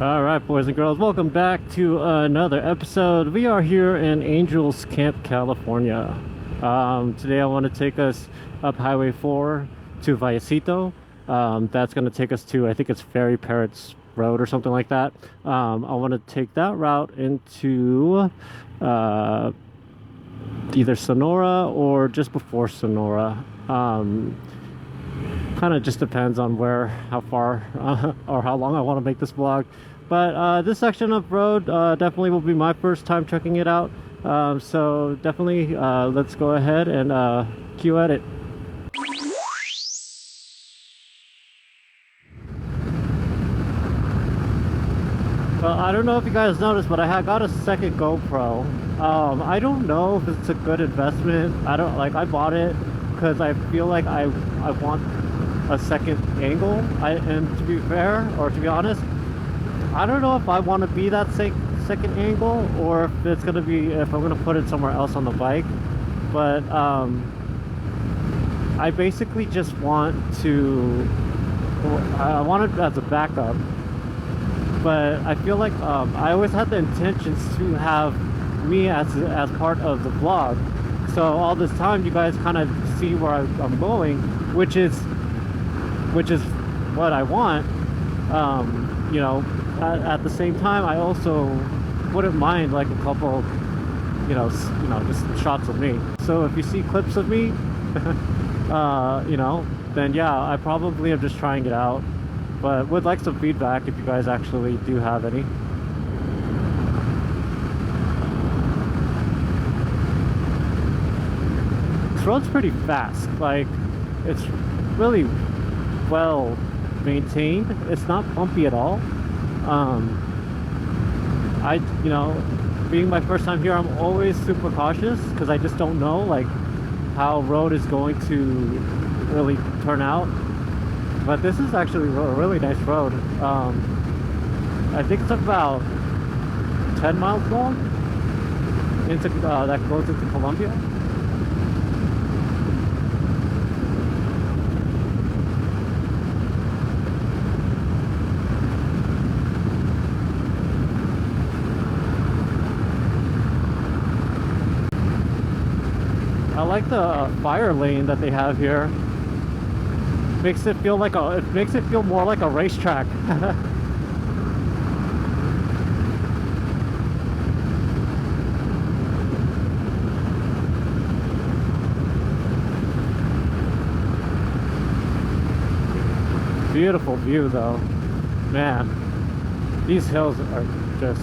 All right, boys and girls, welcome back to another episode. We are here in Angels Camp, California. Today I want to take us up Highway 4 to Vallecito. That's going to take us to, I think it's Ferry Parrots Road or something like that. I want to take that route into either Sonora or just before Sonora. Kind of just depends on how far or how long I want to make this vlog. But this section of road definitely will be my first time checking it out. So definitely let's go ahead and cue at it. Well, I don't know if you guys noticed, but I got a second GoPro. I don't know if it's a good investment. I bought it because I feel like I want a second angle. And to be fair, or to be honest, I don't know if I want to be that second angle, or if I'm going to put it somewhere else on the bike. But I basically just want I want it as a backup. But I feel like I always had the intentions to have me as part of the vlog. So all this time you guys kind of see where I'm going, which is what I want. You know, at the same time, I also wouldn't mind like a couple, just shots of me. So if you see clips of me, then yeah, I probably am just trying it out. But would like some feedback if you guys actually do have any. This road's pretty fast. Like, it's really well maintained. It's not bumpy at all. Being my first time here, I'm always super cautious because I just don't know like how road is going to really turn out. But this is actually a really nice road. I think it's about 10 miles long that goes into Colombia. I like the fire lane that they have here. Makes it feel more like a racetrack. Beautiful view though. Man, these hills are just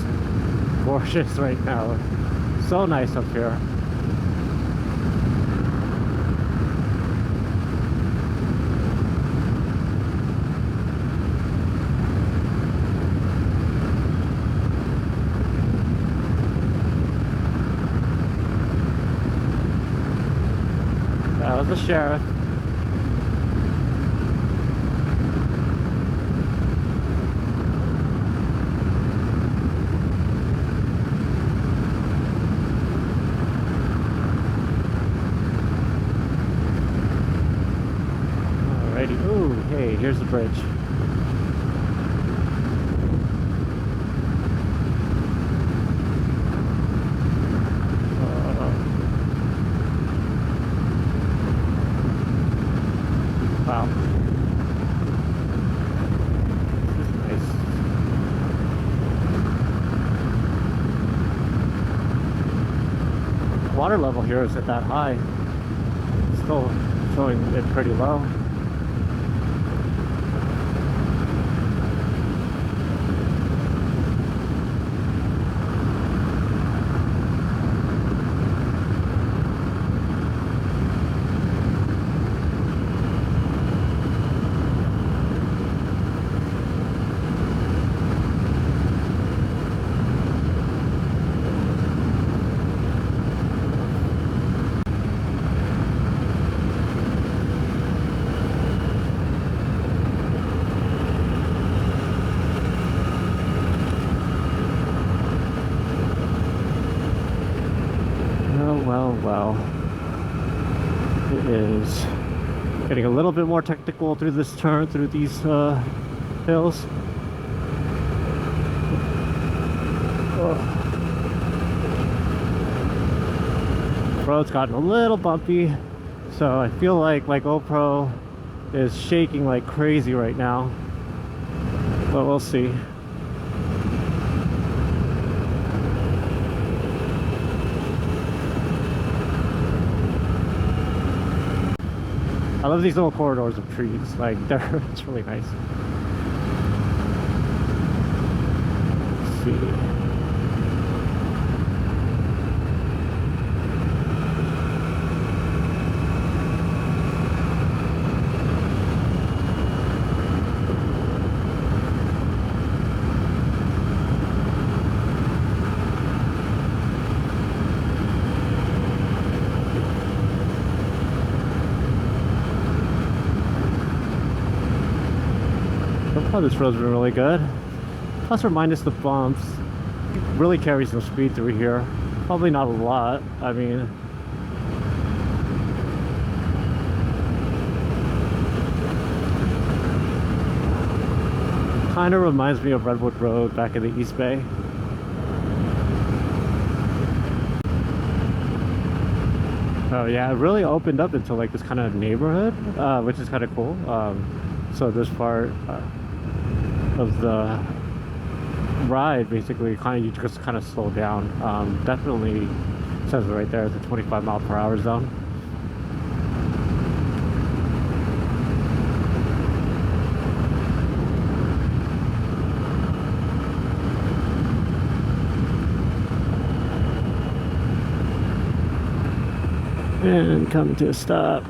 gorgeous right now. So nice up here. That was the sheriff. Alrighty. Ooh, hey, here's the bridge. Wow. This is nice. Water level here isn't that high. It's still showing it pretty low. Well, it is getting a little bit more technical through this turn, through these hills. Road's gotten a little bumpy, so I feel like my GoPro is shaking like crazy right now, but we'll see. I love these little corridors of trees, like it's really nice. Let's see. Oh, this road's been really good. Plus or minus the bumps. It really carries some speed through here. Probably not a lot. I mean, kind of reminds me of Redwood Road back in the East Bay. Oh yeah, it really opened up into like this kind of neighborhood, which is kind of cool. So this part of the ride basically you just kind of slow down. Definitely says it right there, it's a 25-mile-per-hour zone. And come to a stop.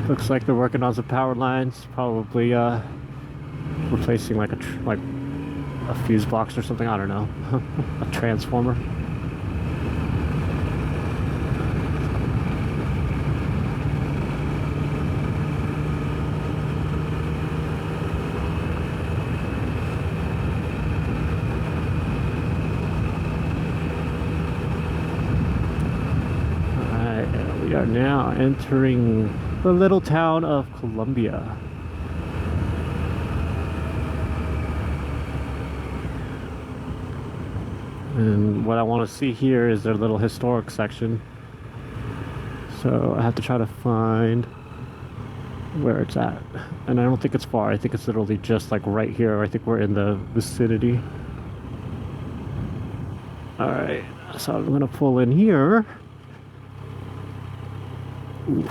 Looks like they're working on some power lines, probably replacing like a fuse box or something, I don't know. A transformer. Alright, we are now entering the little town of Columbia. And what I want to see here is their little historic section. So I have to try to find where it's at. And I don't think it's far. I think it's literally just like right here. I think we're in the vicinity. Alright, so I'm gonna pull in here. Ooh.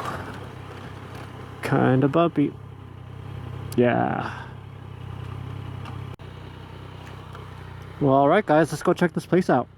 Kinda bumpy. Yeah. Well, alright guys, let's go check this place out.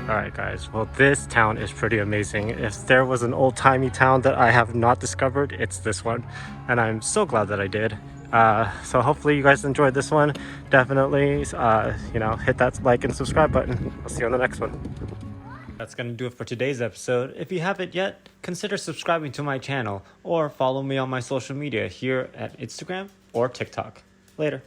Alright guys, well this town is pretty amazing. If there was an old-timey town that I have not discovered, it's this one. And I'm so glad that I did. So hopefully you guys enjoyed this one. Definitely, you know, hit that like and subscribe button. I'll see you on the next one. That's gonna do it for today's episode. If you haven't yet, consider subscribing to my channel or follow me on my social media here at Instagram or TikTok. Later.